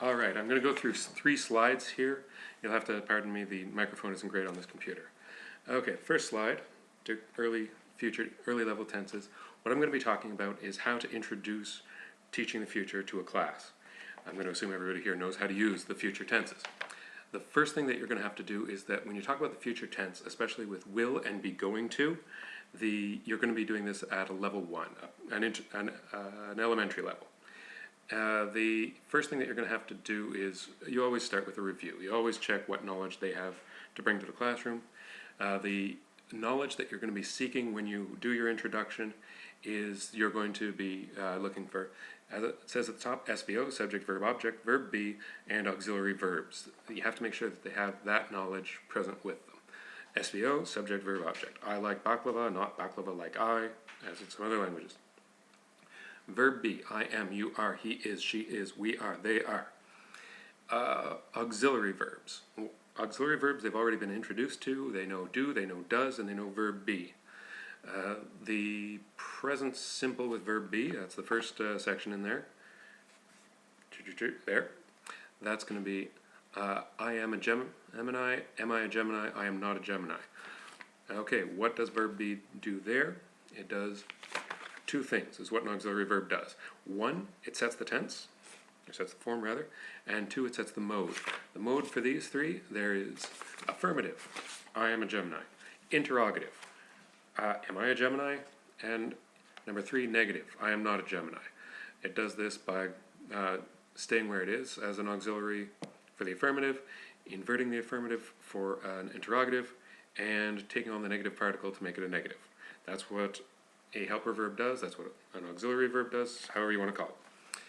Alright, I'm going to go through 3 slides here. You'll have to pardon me, the microphone isn't great on this computer. Okay, first slide, early level tenses. What I'm going to be talking about is how to introduce teaching the future to a class. I'm going to assume everybody here knows how to use the future tenses. The first thing that you're going to have to do is that when you talk about the future tense, especially with will and be going to, you're going to be doing this at a level 1, an elementary level. The first thing that you're going to have to do is you always start with a review. You always check what knowledge they have to bring to the classroom. The knowledge that you're going to be seeking when you do your introduction is you're going to be looking for, as it says at the top, SVO, subject, verb, object, verb be, and auxiliary verbs. You have to make sure that they have that knowledge present with them. SVO, subject, verb, object. I like baklava, not baklava like I, as in some other languages. Verb be, I am, you are, he is, she is, we are, they are. Auxiliary verbs. Auxiliary verbs they've already been introduced to. They know do, they know does, and they know verb be. The present simple with verb be, that's the first section in there. There. That's going to be I am a Gemini, am I a Gemini, I am not a Gemini. Okay, what does verb be do there? It does 2 things, is what an auxiliary verb does. 1, it sets the tense, or sets the form rather, and 2, it sets the mode. The mode for these 3, there is affirmative, I am a Gemini. Interrogative, am I a Gemini? And number 3, negative, I am not a Gemini. It does this by staying where it is as an auxiliary for the affirmative, inverting the affirmative for an interrogative, and taking on the negative particle to make it a negative. That's what a helper verb does, that's what an auxiliary verb does, however you want to call it.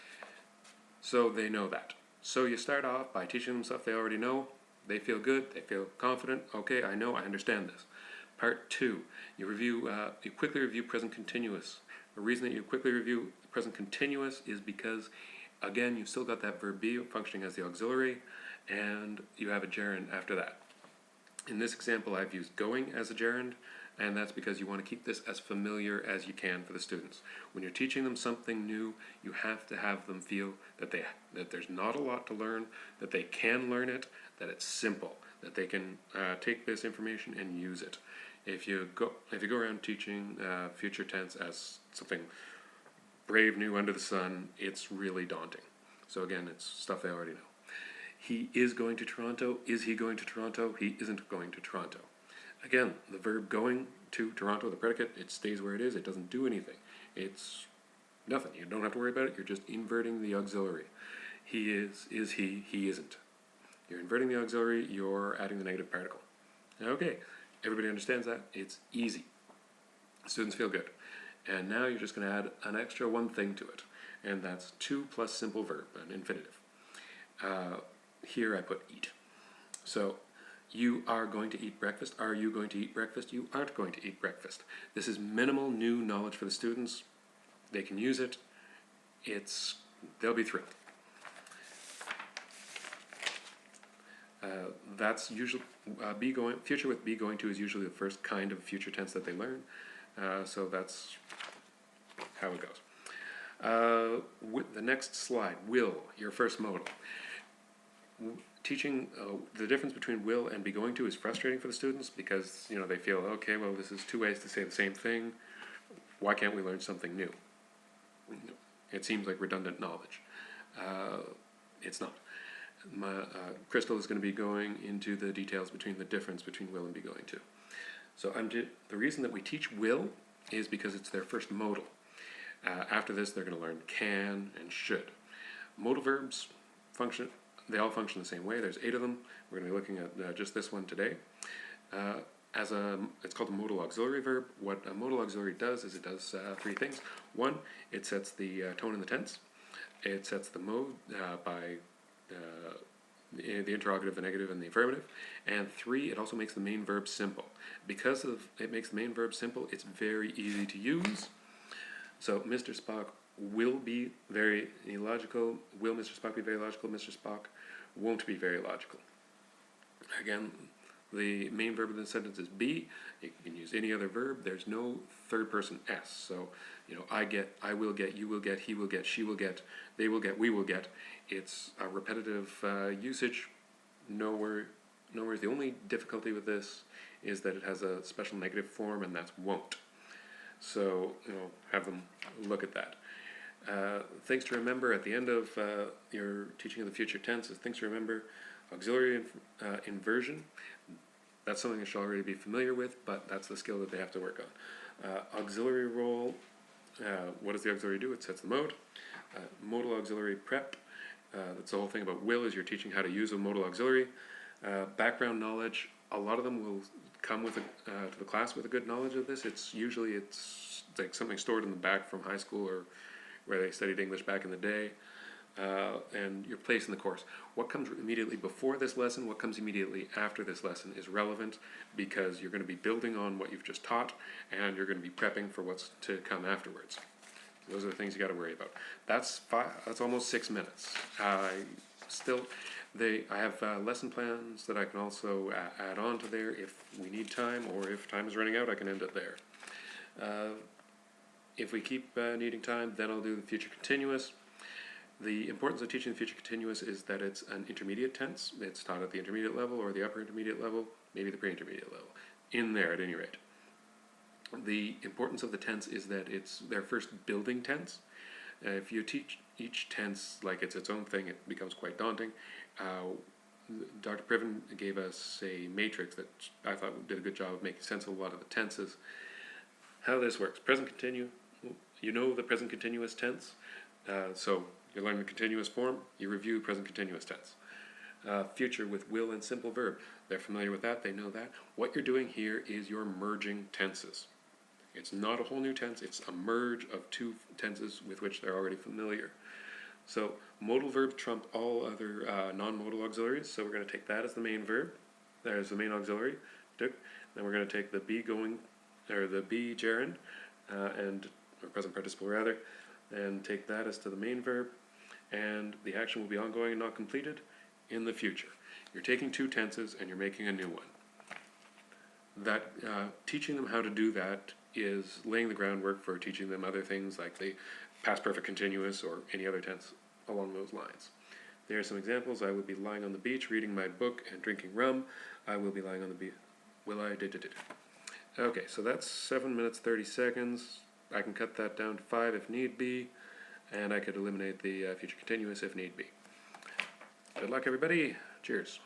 So they know that. So you start off by teaching them stuff they already know. They feel good, they feel confident. Okay, I know, I understand this. Part 2, you quickly review present continuous. The reason that you quickly review present continuous is because, again, you've still got that verb be functioning as the auxiliary, and you have a gerund after that. In this example, I've used going as a gerund, and that's because you want to keep this as familiar as you can for the students. When you're teaching them something new, you have to have them feel that there's not a lot to learn, that they can learn it, that it's simple, that they can take this information and use it. If you go around teaching future tense as something brave, new, under the sun, it's really daunting. So again, it's stuff they already know. He is going to Toronto. Is he going to Toronto? He isn't going to Toronto. Again, the verb going to Toronto, the predicate, it stays where it is. It doesn't do anything. It's nothing. You don't have to worry about it. You're just inverting the auxiliary. He is he isn't. You're inverting the auxiliary, you're adding the negative particle. Okay, everybody understands that. It's easy. Students feel good. And now you're just going to add an extra 1 thing to it, and that's to plus simple verb, an infinitive. Here I put eat. So, you are going to eat breakfast. Are you going to eat breakfast? You aren't going to eat breakfast. This is minimal new knowledge for the students. They can use it. They'll be thrilled. That's usually future with be going to is usually the first kind of future tense that they learn. So that's how it goes. With the next slide, will, your first modal. Teaching the difference between will and be going to is frustrating for the students because they feel, okay, well, this is 2 ways to say the same thing. Why can't we learn something new? It seems like redundant knowledge. It's not. Crystal is going to be going into the details between the difference between will and be going to. So the reason that we teach will is because it's their first modal. After this, they're going to learn can and should. Modal verbs they all function the same way. There's 8 of them. We're going to be looking at just this one today. It's called a modal auxiliary verb. What a modal auxiliary does is it does 3 things. 1, it sets the tone and the tense. It sets the mode by the interrogative, the negative, and the affirmative. And 3, it also makes the main verb simple. Because it makes the main verb simple, it's very easy to use. So Mr. Spock will be very illogical. Will Mr. Spock be very logical? Mr. Spock won't be very logical. Again, The main verb in the sentence is be. You can use any other verb. There's no third person s. So, you know, I get, I will get, you will get, he will get, she will get, they will get, we will get. It's a repetitive usage. No worries. The only difficulty with this is that it has a special negative form, and that's won't. So, you know, have them look at that. Things to remember at the end of your teaching of the future tense is things to remember. Auxiliary inversion. That's something you should already be familiar with, but that's the skill that they have to work on. Auxiliary role. What does the auxiliary do? It sets the mode. Modal auxiliary prep. That's the whole thing about will, is you're teaching how to use a modal auxiliary. Background knowledge. A lot of them will come with to the class with a good knowledge of this. It's usually like something stored in the back from high school or where they studied English back in the day. And your place in the course. What comes immediately before this lesson, what comes immediately after this lesson is relevant, because you're going to be building on what you've just taught, and you're going to be prepping for what's to come afterwards. Those are the things you got to worry about. That's almost 6 minutes. I have lesson plans that I can also add on to there if we need time, or if time is running out, I can end it there. If we keep needing time, then I'll do the future continuous. The importance of teaching the future continuous is that it's an intermediate tense. It's taught at the intermediate level or the upper intermediate level, maybe the pre-intermediate level, in there at any rate. The importance of the tense is that it's their first building tense. If you teach each tense like it's its own thing, it becomes quite daunting. Dr. Priven gave us a matrix that I thought did a good job of making sense of a lot of the tenses. How this works. Present continue. You know the present continuous tense. So you learn the continuous form, you review present continuous tense. Future with will and simple verb. They're familiar with that, they know that. What you're doing here is you're merging tenses. It's not a whole new tense, it's a merge of two tenses with which they're already familiar. So modal verbs trump all other non-modal auxiliaries, so we're going to take that as the main verb. There's the main auxiliary. Then we're going to take the be going, or the be gerund, or present participle rather, and take that as to the main verb, and the action will be ongoing and not completed in the future. You're taking two tenses and you're making a new one. That teaching them how to do that is laying the groundwork for teaching them other things like the past perfect continuous or any other tense along those lines. There are some examples. I will be lying on the beach reading my book and drinking rum. I will be lying on the beach. Will I? Okay, so that's 7 minutes 30 seconds. I can cut that down to 5 if need be, and I could eliminate the future continuous if need be. Good luck, everybody. Cheers.